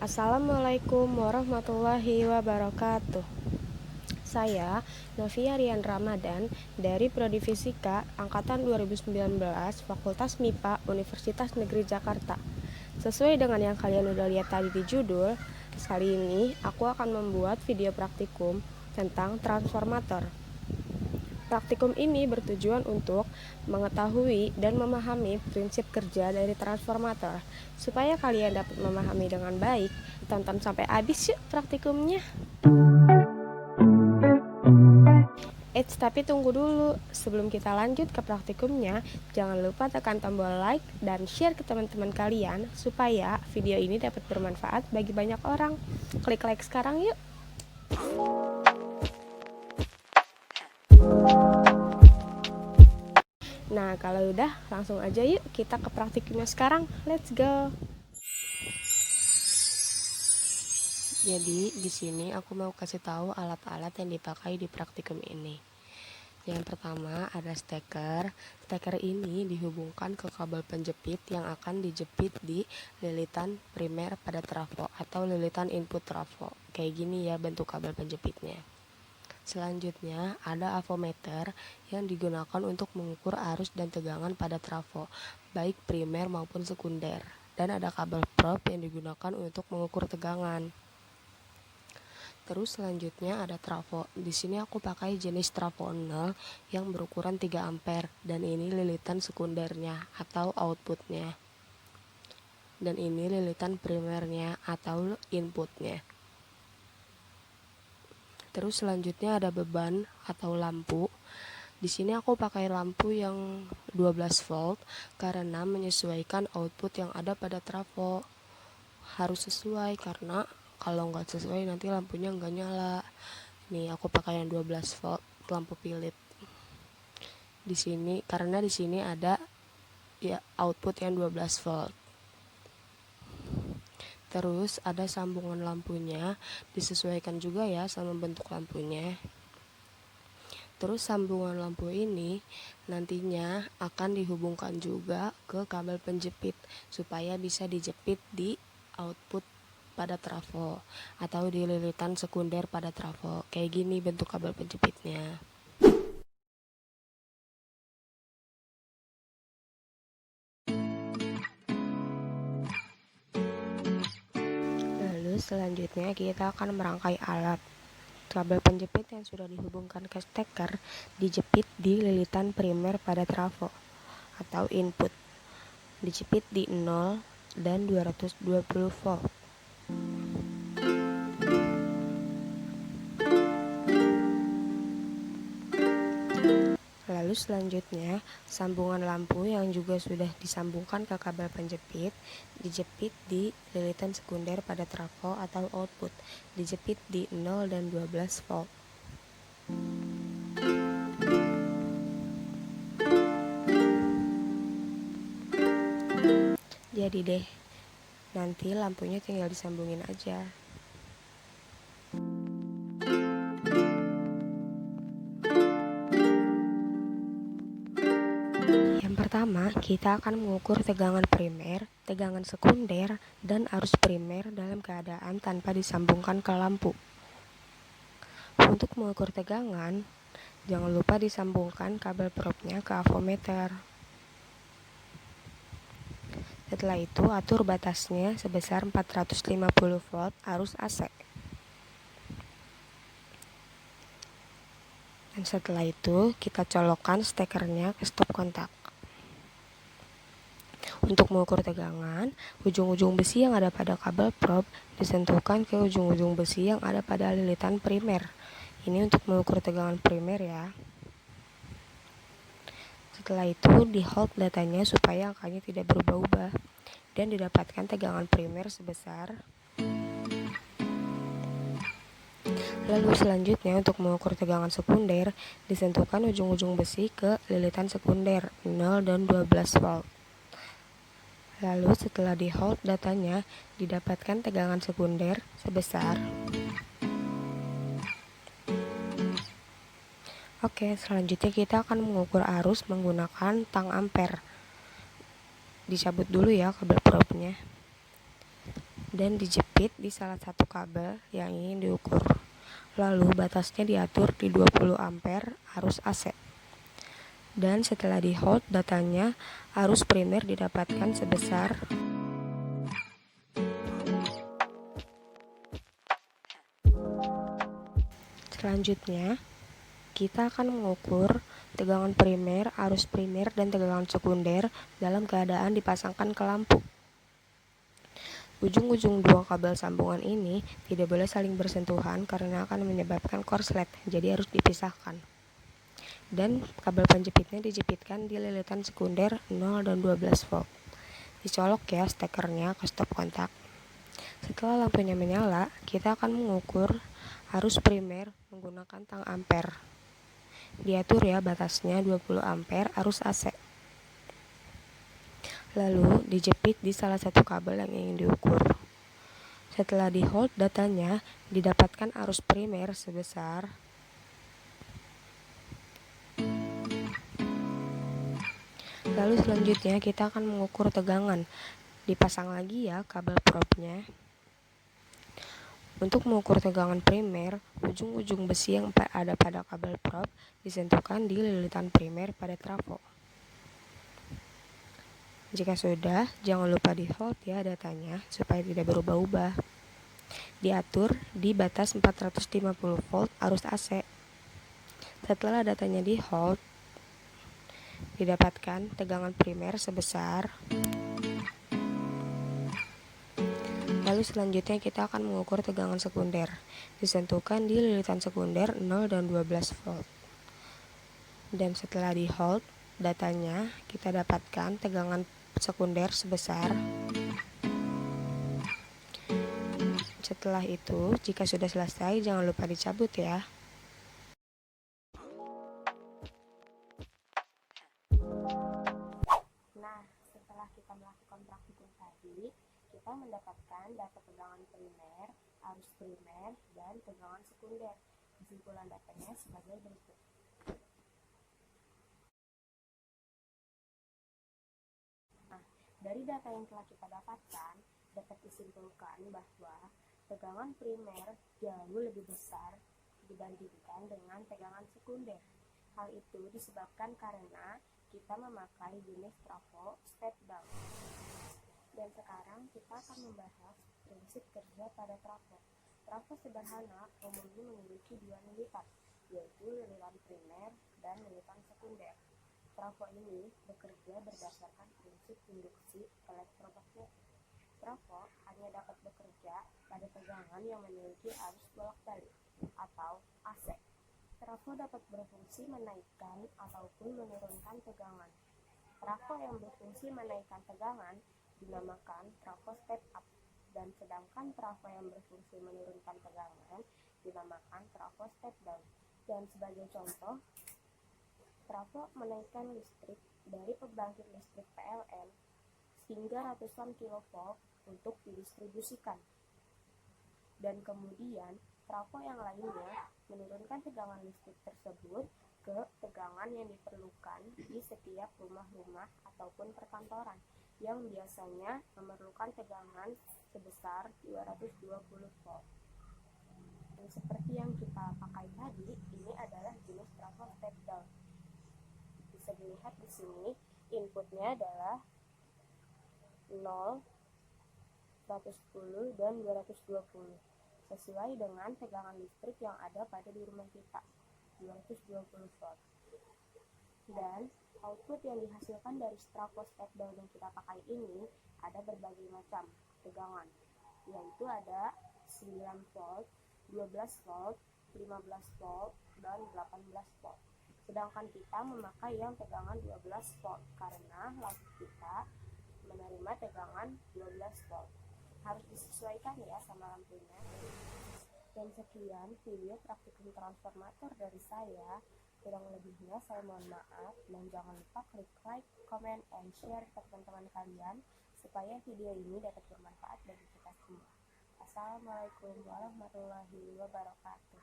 Assalamualaikum warahmatullahi wabarakatuh. Saya Novia Rian Ramadan dari Prodi Fisika Angkatan 2019 Fakultas MIPA Universitas Negeri Jakarta. Sesuai dengan yang kalian udah lihat tadi di judul, kali ini aku akan membuat video praktikum tentang transformator. Praktikum ini bertujuan untuk mengetahui dan memahami prinsip kerja dari transformator. Supaya kalian dapat memahami dengan baik, tonton sampai habis yuk praktikumnya. Tapi tunggu dulu. Sebelum kita lanjut ke praktikumnya, jangan lupa tekan tombol like dan share ke teman-teman kalian supaya video ini dapat bermanfaat bagi banyak orang. Klik like sekarang yuk. Nah, kalau udah, langsung aja yuk kita ke praktikumnya sekarang. Let's go. Jadi, di sini aku mau kasih tahu alat-alat yang dipakai di praktikum ini. Yang pertama ada steker. Steker ini dihubungkan ke kabel penjepit yang akan dijepit di lilitan primer pada trafo atau lilitan input trafo. Kayak gini ya bentuk kabel penjepitnya. Selanjutnya ada avometer yang digunakan untuk mengukur arus dan tegangan pada trafo, baik primer maupun sekunder. Dan ada kabel probe yang digunakan untuk mengukur tegangan. Terus selanjutnya ada trafo. Di sini aku pakai jenis trafo 0 yang berukuran 3 ampere dan ini lilitan sekundernya atau outputnya. Dan ini lilitan primernya atau inputnya. Terus selanjutnya ada beban atau lampu. Di sini aku pakai lampu yang 12 volt karena menyesuaikan output yang ada pada trafo. Harus sesuai karena kalau nggak sesuai nanti lampunya nggak nyala. Nih aku pakai yang 12 volt lampu Philips. Di sini karena di sini ada ya output yang 12 volt. Terus ada sambungan lampunya, disesuaikan juga ya sama bentuk lampunya. Terus sambungan lampu ini nantinya akan dihubungkan juga ke kabel penjepit supaya bisa dijepit di output pada trafo atau di lilitan sekunder pada trafo. Kayak gini bentuk kabel penjepitnya. Lalu selanjutnya kita akan merangkai alat. Kabel penjepit yang sudah dihubungkan ke steker dijepit di lilitan primer pada trafo atau input. Dijepit di 0 dan 220 volt. Lalu selanjutnya, sambungan lampu yang juga sudah disambungkan ke kabel penjepit dijepit di lilitan sekunder pada trafo atau output. Dijepit di 0 dan 12 volt. Jadi deh, nanti lampunya tinggal disambungin aja. Yang pertama, kita akan mengukur tegangan primer, tegangan sekunder, dan arus primer dalam keadaan tanpa disambungkan ke lampu. Untuk mengukur tegangan, jangan lupa disambungkan kabel probe-nya ke avometer. Setelah itu, atur batasnya sebesar 450 volt arus AC. Dan setelah itu, kita colokkan stekernya ke stop kontak. Untuk mengukur tegangan, ujung-ujung besi yang ada pada kabel probe disentuhkan ke ujung-ujung besi yang ada pada lilitan primer. Ini untuk mengukur tegangan primer ya. Setelah itu, di-hold datanya supaya angkanya tidak berubah-ubah dan didapatkan tegangan primer sebesar. Lalu selanjutnya untuk mengukur tegangan sekunder, disentuhkan ujung-ujung besi ke lilitan sekunder 0 dan 12 volt. Lalu setelah di-hold datanya, didapatkan tegangan sekunder sebesar. Oke, selanjutnya kita akan mengukur arus menggunakan tang ampere. Dicabut dulu ya kabel probe-nya. dan dijepit di salah satu kabel yang ingin diukur. Lalu batasnya diatur di 20 ampere arus AC. Dan setelah di hold datanya, arus primer didapatkan sebesar selanjutnya, kita akan mengukur tegangan primer, arus primer, dan tegangan sekunder dalam keadaan dipasangkan ke lampu. Ujung-ujung dua kabel sambungan ini tidak boleh saling bersentuhan karena akan menyebabkan korslet, jadi harus dipisahkan. Dan kabel penjepitnya dijepitkan di lilitan sekunder 0 dan 12 volt. Dicolok ya stekernya ke stop kontak. Setelah lampunya menyala, kita akan mengukur arus primer menggunakan tang ampere. Diatur ya batasnya 20 ampere arus AC. Lalu dijepit di salah satu kabel yang ingin diukur. Setelah di hold datanya, didapatkan arus primer sebesar Lalu selanjutnya kita akan mengukur tegangan. Dipasang lagi ya kabel probnya. Untuk mengukur tegangan primer, ujung-ujung besi yang ada pada kabel prob disentuhkan di lilitan primer pada trafo. Jika sudah, jangan lupa di hold ya datanya supaya tidak berubah-ubah. Diatur di batas 450 volt arus AC. Setelah datanya di hold, didapatkan tegangan primer sebesar. Lalu selanjutnya kita akan mengukur tegangan sekunder. Disentuhkan di lilitan sekunder 0 dan 12 volt. Dan setelah di hold, datanya kita dapatkan tegangan sekunder sebesar. Setelah itu, jika sudah selesai jangan lupa dicabut ya. Nah, setelah kita melakukan praktikum tadi, kita mendapatkan data tegangan primer, arus primer, dan tegangan sekunder. Kesimpulan datanya sebagai berikut. Nah, dari data yang telah kita dapatkan, dapat disimpulkan bahwa tegangan primer jauh lebih besar dibandingkan dengan tegangan sekunder. Hal itu disebabkan karena kita memakai jenis trafo step down. Dan sekarang kita akan membahas prinsip kerja pada trafo. Trafo sederhana umumnya memiliki dua lilitan, yaitu lilitan primer dan lilitan sekunder. Trafo ini bekerja berdasarkan prinsip induksi elektromagnetik. Trafo hanya dapat bekerja pada tegangan yang memiliki arus bolak-balik atau AC. Trafo dapat berfungsi menaikkan ataupun menurunkan tegangan. Trafo yang berfungsi menaikkan tegangan dinamakan trafo step up, dan sedangkan trafo yang berfungsi menurunkan tegangan dinamakan trafo step down. Dan sebagai contoh, trafo menaikkan listrik dari pembangkit listrik PLN hingga ratusan kilovolt untuk didistribusikan. Dan kemudian, trafo yang lainnya menurunkan tegangan listrik tersebut ke tegangan yang diperlukan di setiap rumah-rumah ataupun perkantoran yang biasanya memerlukan tegangan sebesar 220 volt. Dan seperti yang kita pakai tadi, ini adalah jenis trafo step down. Bisa dilihat di sini, inputnya adalah 0, 110, dan 220. Sesuai dengan tegangan listrik yang ada pada di rumah kita, 220 volt. Dan output yang dihasilkan dari trafo step down yang kita pakai ini ada berbagai macam tegangan, yaitu ada 9 volt, 12 volt, 15 volt, dan 18 volt. Sedangkan kita memakai yang tegangan 12 volt karena lampu kita menerima tegangan 12 volt. Harus disesuaikan ya sama lampunya. Dan sekian video praktikum transformator dari saya. Kurang lebihnya saya mohon maaf, dan jangan lupa klik like, comment, and share ke teman-teman kalian supaya video ini dapat bermanfaat bagi kita semua. Assalamualaikum warahmatullahi wabarakatuh.